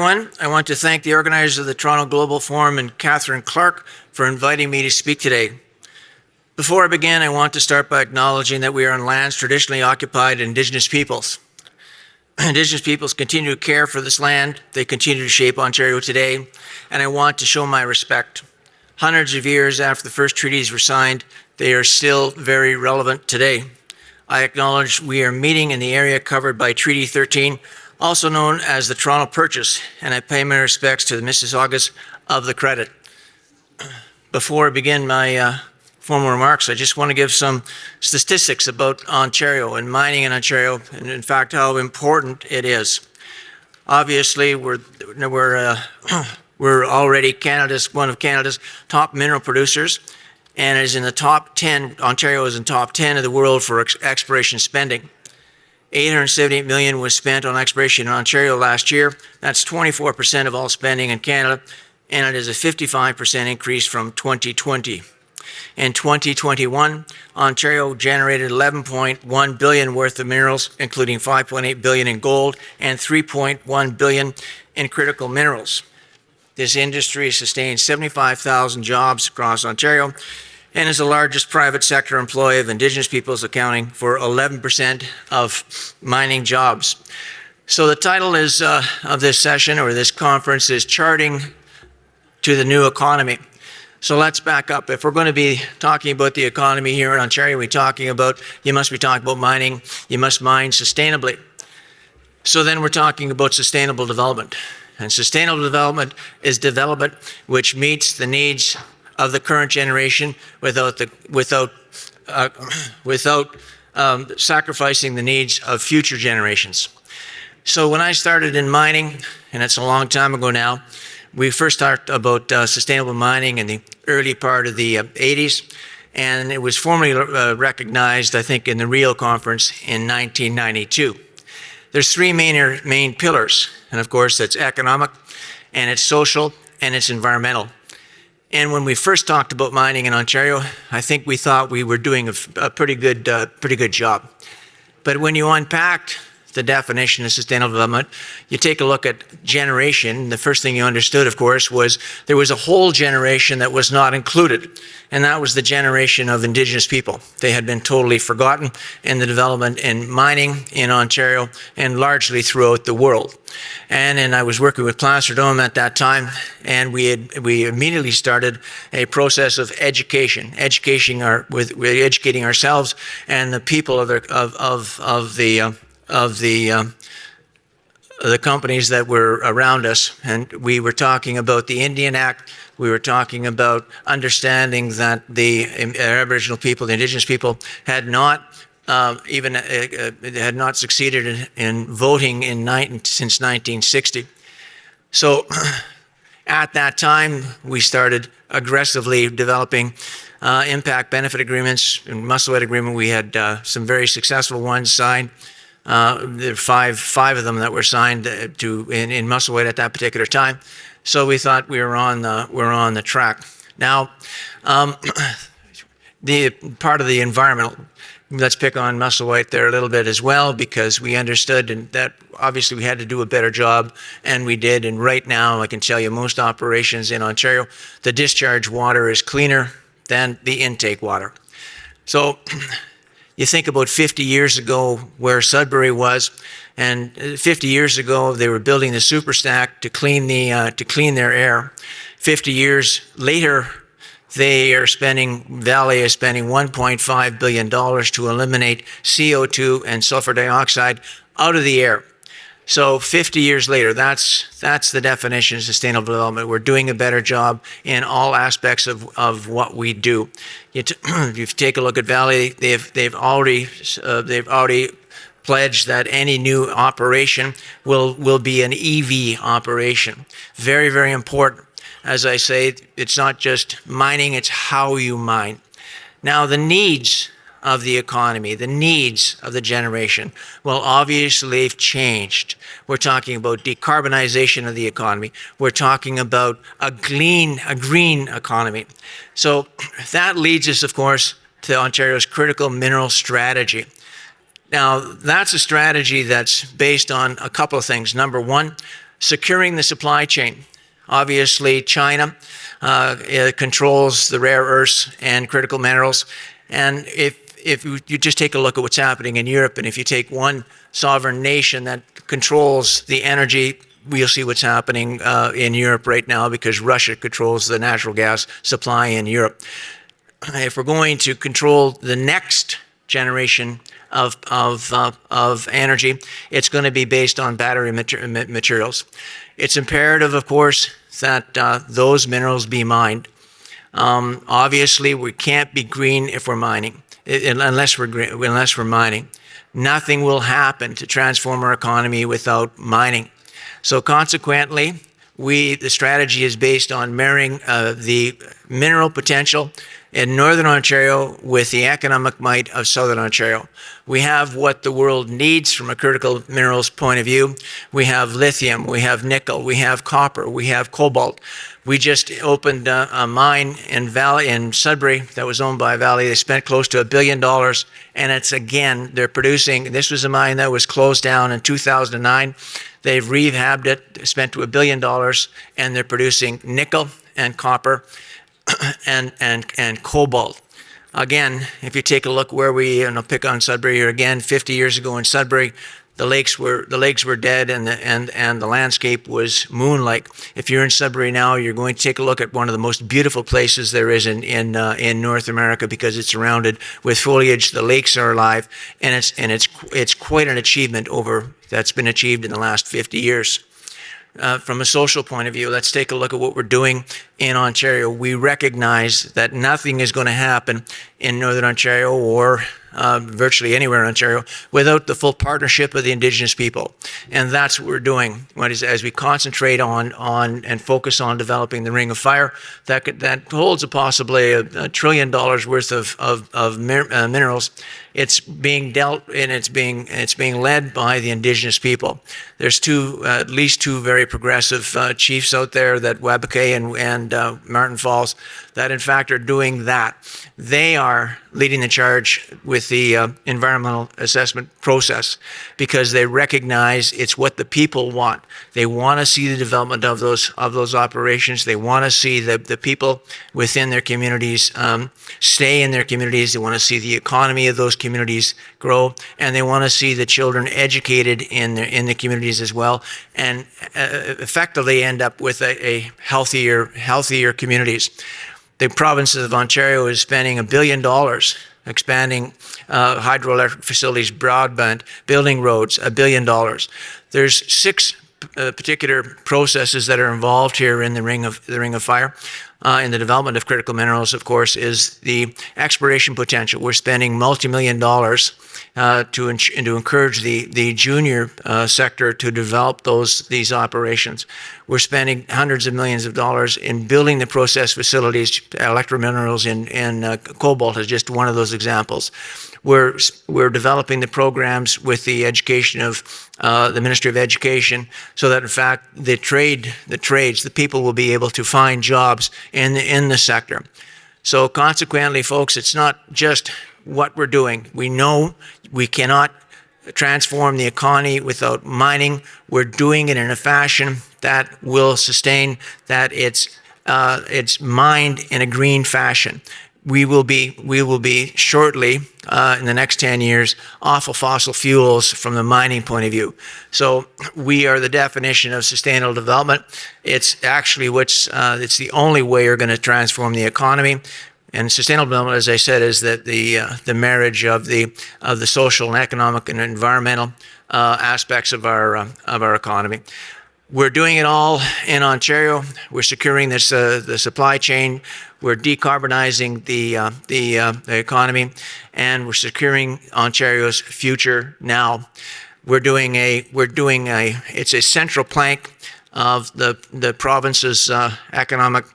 everyone. I want to thank the organizers of the Toronto Global Forum and Catherine Clark for inviting me to speak today. Before I begin, I want to start by acknowledging that we are on lands traditionally occupied by Indigenous peoples. Indigenous peoples continue to care for this land. They continue to shape Ontario today, and I want to show my respect. Hundreds of years after the first treaties were signed, they are still very relevant today. I acknowledge we are meeting in the area covered by Treaty 13, also known as the Toronto Purchase, and I pay my respects to the Mississaugas of the credit. Before I begin my formal remarks, I just want to give some statistics about Ontario and mining in Ontario, and in fact how important it is. Obviously, we're already one of Canada's top mineral producers, and is in the top 10. Ontario is in top 10 of the world for exploration spending. $878 million was spent on exploration in Ontario last year. That's 24% of all spending in Canada, and it is a 55% increase from 2020. In 2021, Ontario generated $11.1 billion worth of minerals, including $5.8 billion in gold and $3.1 billion in critical minerals. This industry sustains 75,000 jobs across Ontario and is the largest private sector employer of Indigenous peoples, accounting for 11% of mining jobs. So the title of this session or this conference is Charting to the New Economy. So let's back up. If we're going to be talking about the economy here in Ontario, you must be talking about mining. You must mine sustainably. So then we're talking about sustainable development. And sustainable development is development which meets the needs of the current generation without sacrificing the needs of future generations. So when I started in mining, and it's a long time ago now, we first talked about sustainable mining in the early part of the 80s, and it was formally recognized, I think, in the Rio Conference in 1992. There's three main pillars, and of course that's economic, and it's social, and it's environmental. And when we first talked about mining in Ontario, I think we thought we were doing a pretty good job. But when you unpacked the definition of sustainable development, you take a look at generation. The first thing you understood, of course, was there was a whole generation that was not included, and that was the generation of Indigenous people. They had been totally forgotten in the development in mining in Ontario and largely throughout the world. And I was working with Placer Dome at that time, and we immediately started a process of educating ourselves and the people of the companies that were around us. And we were talking about the Indian Act. We were talking about understanding that the Aboriginal people, the Indigenous people, had not succeeded in voting since 1960. So at that time, we started aggressively developing impact benefit agreements. In Musselwhite Agreement, we had some very successful ones signed. There are five of them that were signed in Musselwhite at that particular time. So we thought we were on the track. Now, the part of the environmental, let's pick on Musselwhite there a little bit as well, because we understood that obviously we had to do a better job, and we did. And right now, I can tell you, most operations in Ontario, the discharge water is cleaner than the intake water. So you think about 50 years ago where Sudbury was, and 50 years ago they were building the super stack to clean their air. 50 years later, Valley is spending $1.5 billion to eliminate CO2 and sulfur dioxide out of the air. So 50 years later, that's the definition of sustainable development. We're doing a better job in all aspects of what we do. If you take a look at Valley, they've already pledged that any new operation will be an EV operation. Very, very important. As I say, it's not just mining, it's how you mine. Now, the needs of the economy, the needs of the generation, well, obviously they've changed. We're talking about decarbonization of the economy. We're talking about a green economy. So that leads us, of course, to Ontario's critical mineral strategy. Now, that's a strategy that's based on a couple of things. Number one, Securing the supply chain. Obviously, China controls the rare earths and critical minerals. And if you just take a look at what's happening in Europe, and if you take one sovereign nation that controls the energy, we'll see what's happening in Europe right now because Russia controls the natural gas supply in Europe. If we're going to control the next generation of energy, it's going to be based on battery materials. It's imperative, of course, that those minerals be mined. Obviously, we can't be green if we're mining, unless we're mining. Nothing will happen to transform our economy without mining. So consequently, the strategy is based on marrying the mineral potential in Northern Ontario with the economic might of Southern Ontario. We have what the world needs from a critical minerals point of view. We have lithium, we have nickel, we have copper, we have cobalt. We just opened a mine in Sudbury that was owned by Valley. They spent close to $1 billion, and they're producing. This was a mine that was closed down in 2009. They've rehabbed it, spent $1 billion, and they're producing nickel and copper and cobalt. Again, if you take a look where and I'll pick on Sudbury here again, 50 years ago in Sudbury, the lakes were dead and the landscape was moon-like. If you're in Sudbury now, you're going to take a look at one of the most beautiful places there is in North America because it's surrounded with foliage. The lakes are alive, and it's quite an achievement that's been achieved in the last 50 years. From a social point of view, let's take a look at what we're doing in Ontario. We recognize that nothing is going to happen in Northern Ontario or virtually anywhere in Ontario without the full partnership of the Indigenous people. And that's what we're doing. As we concentrate on and focus on developing the Ring of Fire, that holds possibly $1 trillion worth of minerals. It's being dealt and it's being led by the Indigenous people. There's at least two very progressive chiefs out there, that Wabakay and Martin Falls, that in fact are doing that. They are leading the charge with the environmental assessment process because they recognize it's what the people want. They want to see the development of those operations. They want to see the people within their communities stay in their communities. They want to see the economy of those communities grow, and they want to see the children educated in the communities as well, and effectively end up with a healthier communities. The province of Ontario is spending $1 billion expanding hydroelectric facilities, broadband, building roads, $1 billion. There's 6 particular processes that are involved here in the Ring of Fire. In the development of critical minerals, of course, is the exploration potential. We're spending multi-million dollars to encourage the junior sector to develop these operations. We're spending hundreds of millions of dollars in building the process facilities. Electrominerals and cobalt is just one of those examples. We're developing the programs with the education of the Ministry of Education, so that in fact the people will be able to find jobs in the sector. So consequently, folks, it's not just what we're doing. We know we cannot transform the economy without mining. We're doing it in a fashion that will sustain, that it's mined in a green fashion. We will be shortly, in the next 10 years, off of fossil fuels from the mining point of view. So we are the definition of sustainable development. It's actually it's the only way you're going to transform the economy. And sustainable development, as I said, is that the marriage of the social and economic and environmental aspects of our economy. We're doing it all in Ontario. We're securing the supply chain. We're decarbonizing the economy, and we're securing Ontario's future now. It's a central plank of the province's economic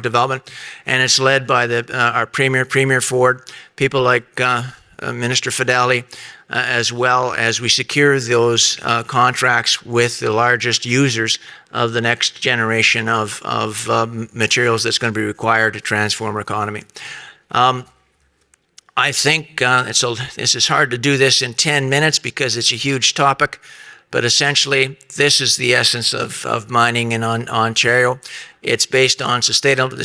development, and it's led by our Premier Ford, people like Minister Fideli, as well as we secure those contracts with the largest users of the next generation of materials that's going to be required to transform our economy. I think this is hard to do this in 10 minutes because it's a huge topic, But essentially, this is the essence of mining in Ontario. It's based on sustainable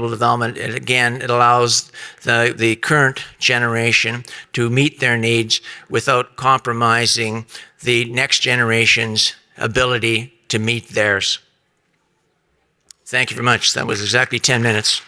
development. And again, it allows the current generation to meet their needs without compromising the next generation's ability to meet theirs. Thank you very much. That was exactly 10 minutes.